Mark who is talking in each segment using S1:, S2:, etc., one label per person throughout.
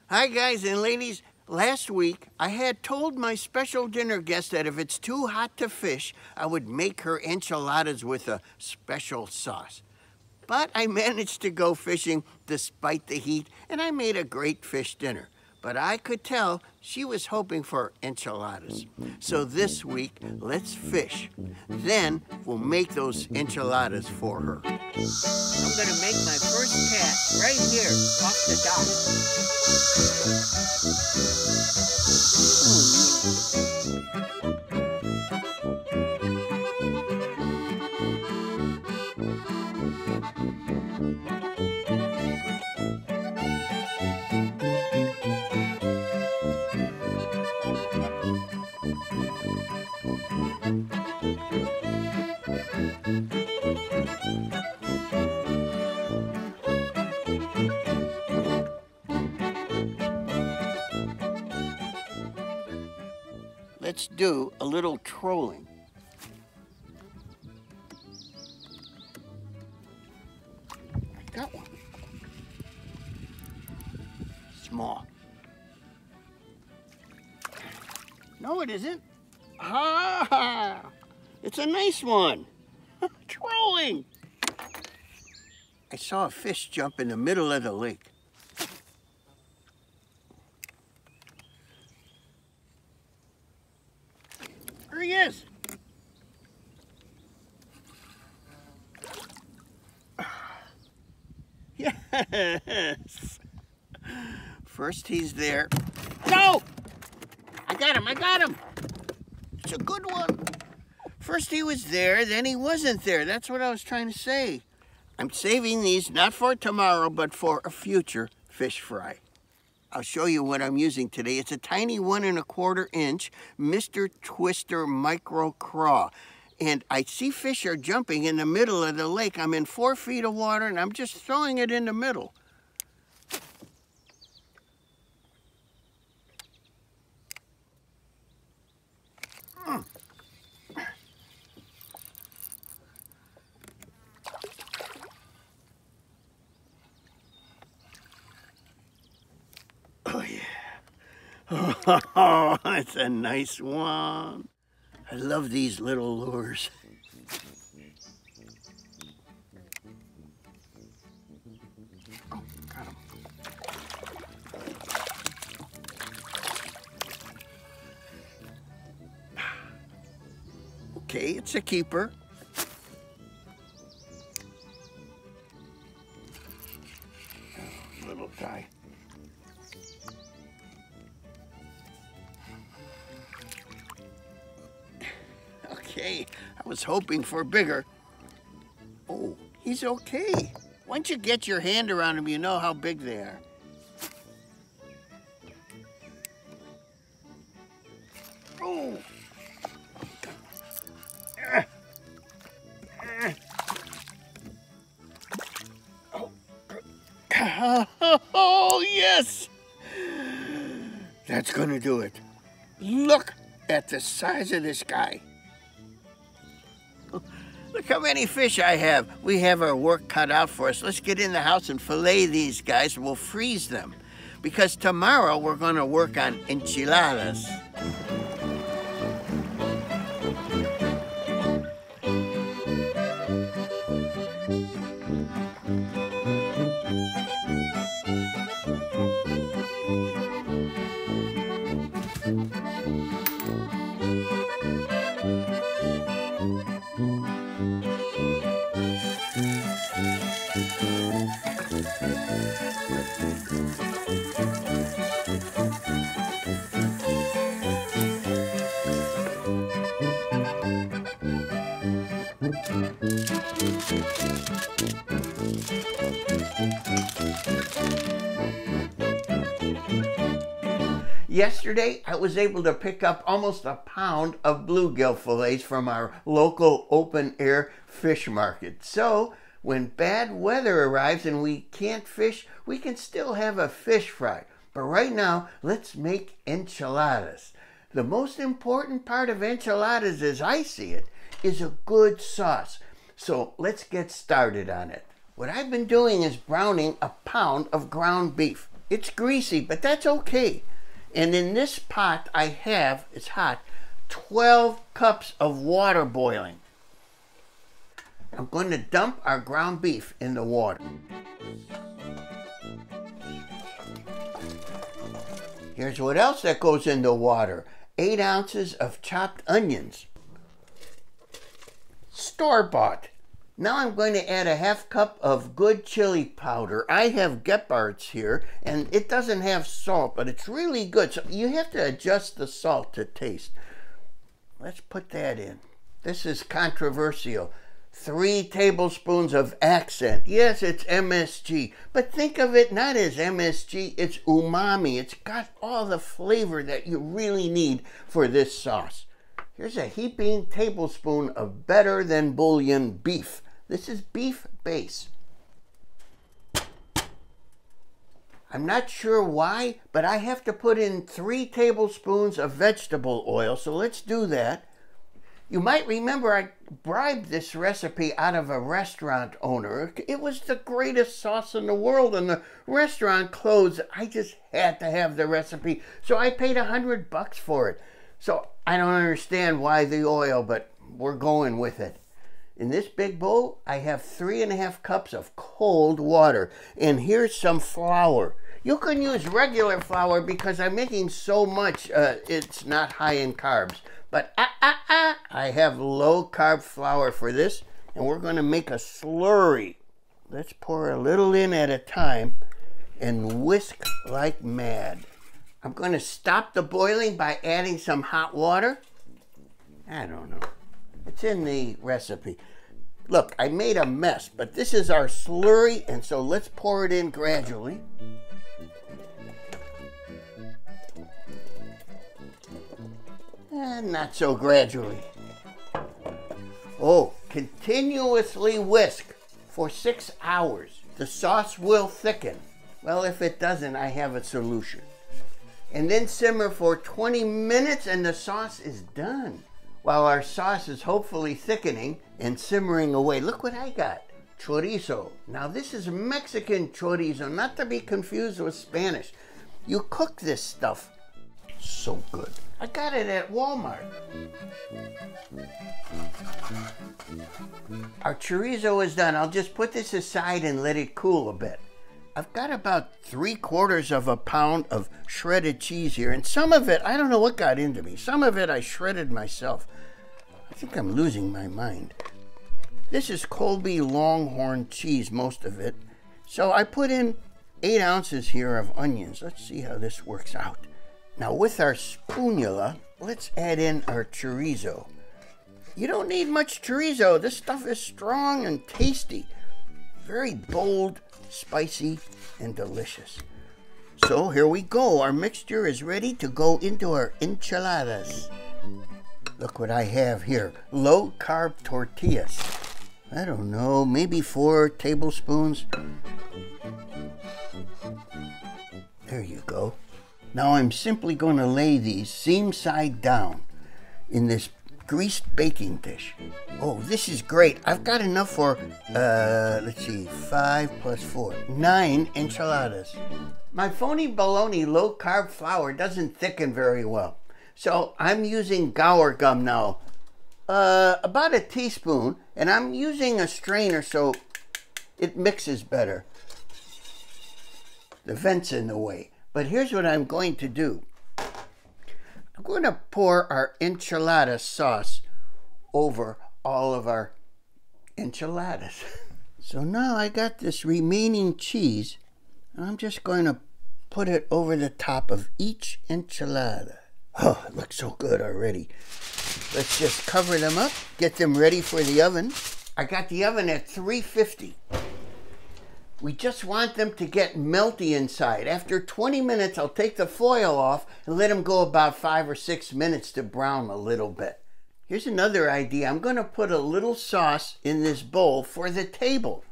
S1: Hi guys and ladies. Last week, I had told my special dinner guest that if it's too hot to fish, I would make her enchiladas with a special sauce. But I managed to go fishing despite the heat, and I made a great fish dinner. But I could tell she was hoping for enchiladas. So this week, let's fish. Then we'll make those enchiladas for her. I'm gonna make my first cast right here off the dock. Let's do a little trolling. I got one. Small. No, it isn't. Ah, it's a nice one. Trolling. I saw a fish jump in the middle of the lake. There he is. Yes. First he's there. No! I got him. It's a good one. First he was there, then he wasn't there. That's what I was trying to say. I'm saving these not for tomorrow, but for a future fish fry. I'll show you what I'm using today. It's a tiny 1 1/4 inch Mister Twister Micro Crawfish. And I see fish are jumping in the middle of the lake. I'm in 4 feet of water and I'm just throwing it in the middle. Oh yeah. Oh, it's a nice one. I love these little lures. Oh, got him. Okay, it's a keeper. Oh, little guy. Okay, I was hoping for bigger. Oh, he's okay. Once you get your hand around him, you know how big they are. Oh. Oh, yes! That's gonna do it. Look at the size of this guy. Look how many fish I have. We have our work cut out for us. Let's get in the house and fillet these guys. We'll freeze them. Because tomorrow we're going to work on enchiladas. Yesterday, I was able to pick up almost a pound of bluegill fillets from our local open-air fish market. So, when bad weather arrives and we can't fish, we can still have a fish fry. But right now, let's make enchiladas. The most important part of enchiladas, as I see it, is a good sauce. So let's get started on it. What I've been doing is browning a pound of ground beef. It's greasy, but that's okay. And in this pot I have, it's hot, 12 cups of water boiling. I'm going to dump our ground beef in the water. Here's what else that goes in the water. 8 ounces of chopped onions. Store-bought. Now I'm going to add a half cup of good chili powder. I have Gepard's here, and it doesn't have salt, but it's really good. So you have to adjust the salt to taste. Let's put that in. This is controversial. 3 tablespoons of accent. Yes, it's MSG, but think of it not as MSG, it's umami. It's got all the flavor that you really need for this sauce. Here's a heaping tablespoon of better than bouillon beef. This is beef base. I'm not sure why, but I have to put in 3 tablespoons of vegetable oil, so let's do that. You might remember I bribed this recipe out of a restaurant owner. It was the greatest sauce in the world, and the restaurant closed. I just had to have the recipe, so I paid $100 for it. So I don't understand why the oil, but we're going with it. In this big bowl, I have 3.5 cups of cold water, and here's some flour. You can use regular flour because I'm making so much, it's not high in carbs. But I have low-carb flour for this, and we're going to make a slurry. Let's pour a little in at a time and whisk like mad. I'm going to stop the boiling by adding some hot water. I don't know. It's in the recipe. Look, I made a mess, but this is our slurry, and so let's pour it in gradually. And not so gradually. Oh, continuously whisk for 6 hours. The sauce will thicken. Well, if it doesn't, I have a solution. And then simmer for 20 minutes and the sauce is done. While our sauce is hopefully thickening and simmering away, look what I got. Chorizo. Now this is Mexican chorizo, not to be confused with Spanish. You cook this stuff. So good. I got it at Walmart. Our chorizo is done. I'll just put this aside and let it cool a bit. I've got about 3/4 of a pound of shredded cheese here, and some of it, I don't know what got into me. Some of it I shredded myself. I think I'm losing my mind. This is Colby Longhorn cheese, most of it. So I put in 8 ounces here of onions. Let's see how this works out. Now with our spatula, let's add in our chorizo. You don't need much chorizo. This stuff is strong and tasty. Very bold, spicy, and delicious. So here we go. Our mixture is ready to go into our enchiladas. Look what I have here. Low-carb tortillas. I don't know, maybe 4 tablespoons. There you go. Now I'm simply going to lay these seam side down in this greased baking dish. Oh, this is great. I've got enough for, let's see, 5 plus 4, 9 enchiladas. My phony bologna low-carb flour doesn't thicken very well. So I'm using Gower gum now, about a teaspoon, and I'm using a strainer so it mixes better. The vent's in the way. But here's what I'm going to do. I'm going to pour our enchilada sauce over all of our enchiladas. So now I got this remaining cheese, and I'm just going to put it over the top of each enchilada. Oh, it looks so good already. Let's just cover them up, get them ready for the oven. I got the oven at 350. We just want them to get melty inside. After 20 minutes, I'll take the foil off and let them go about 5 or 6 minutes to brown a little bit. Here's another idea. I'm going to put a little sauce in this bowl for the table.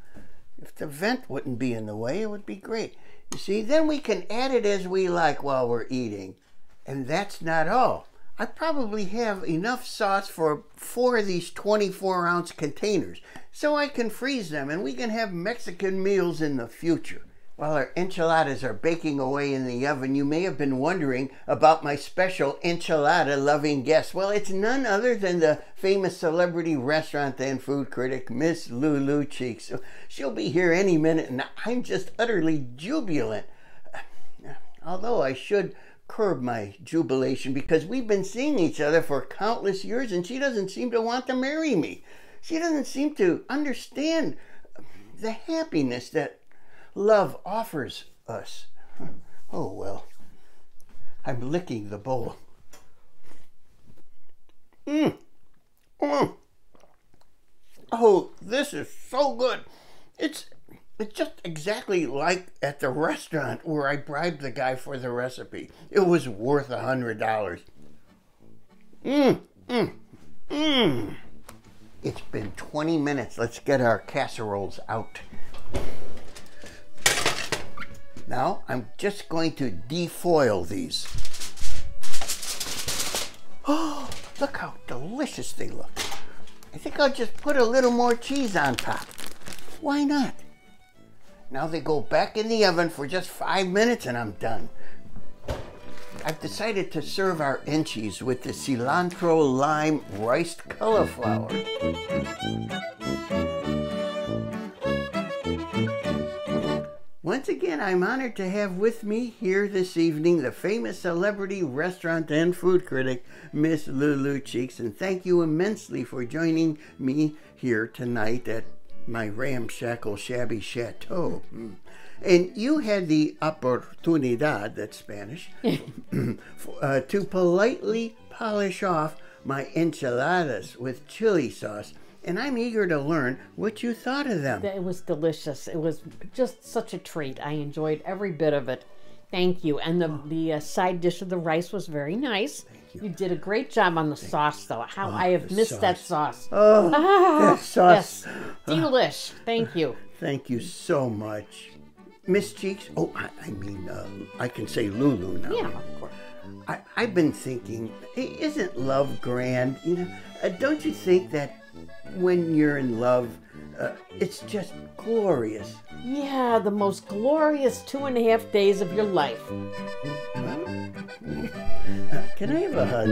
S1: If the vent wouldn't be in the way, it would be great. You see, then we can add it as we like while we're eating. And that's not all. I probably have enough sauce for 4 of these 24-ounce containers, so I can freeze them and we can have Mexican meals in the future. While our enchiladas are baking away in the oven, you may have been wondering about my special enchilada-loving guest. Well, it's none other than the famous celebrity restaurant and food critic, Miss Lulu Cheeks. So she'll be here any minute, and I'm just utterly jubilant. Although I should curb my jubilation because we've been seeing each other for countless years, and she doesn't seem to want to marry me. She doesn't seem to understand the happiness that love offers us. Oh, well. I'm licking the bowl. Oh, this is so good. It's just exactly like at the restaurant where I bribed the guy for the recipe. It was worth $100. It's been 20 minutes. Let's get our casseroles out. Now, I'm just going to defoil these. Oh, look how delicious they look. I think I'll just put a little more cheese on top. Why not? Now they go back in the oven for just 5 minutes and I'm done. I've decided to serve our enchies with the cilantro lime riced cauliflower. Once again, I'm honored to have with me here this evening the famous celebrity restaurant and food critic, Miss Lulu Cheeks, and thank you immensely for joining me here tonight at my ramshackle shabby chateau. And you had the oportunidad, that's Spanish, to politely polish off my enchiladas with chili sauce. And I'm eager to learn what you thought of them.
S2: It was delicious. It was just such a treat. I enjoyed every bit of it. Thank you. And the side dish of the rice was very nice.
S1: Thank you.
S2: You did a great job on the sauce, though. How I have missed that sauce.
S1: Oh, that sauce.
S2: Yes. Delish. Thank you.
S1: Thank you so much. Miss Cheeks, I can say Lulu now.
S2: Yeah, of course.
S1: I've been thinking, isn't love grand? You know, don't you think that when you're in love, it's just glorious?
S2: Yeah, the most glorious 2.5 days of your life.
S1: Can I have a hug?